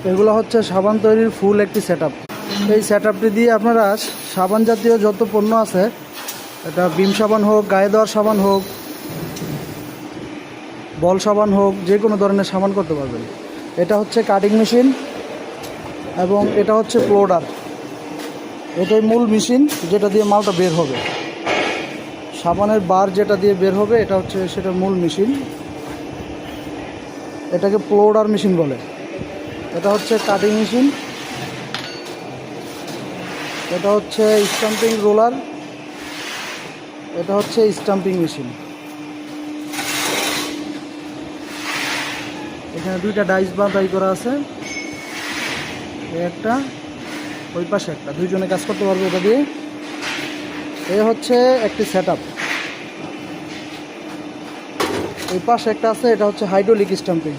এগুলো হচ্ছে সাবান তৈরির ফুল একটি সেটআপ। এই সেটআপটি দিয়ে আপনারা সাবান জাতীয় যত পণ্য আছে, এটা বিম সাবান হোক, গায়ে দেওয়ার সাবান হোক, বল সাবান হোক, যে কোনো ধরনের সাবান করতে পারবেন। এটা হচ্ছে কাটিং মেশিন এবং এটা হচ্ছে প্লোডার। এটাই মূল মেশিন যেটা দিয়ে মালটা বের হবে। সাবানের বার যেটা দিয়ে বের হবে এটা হচ্ছে সেটার মূল মেশিন। এটাকে প্লোডার মেশিন বলে। এটা হচ্ছে কাটিং মেশিন, এটা হচ্ছে স্টাম্পিং রোলার, এটা হচ্ছে স্টাম্পিং মেশিন। এখানে দুইটা ডাইস বাঁধাই করা আছে, একটা ওই পাশে একটা, দুইজনে কাজ করতে পারবে এটা দিয়ে। এই হচ্ছে একটি সেটআপ। এই পাশে একটা আছে, এটা হচ্ছে হাইড্রোলিক স্টাম্পিং।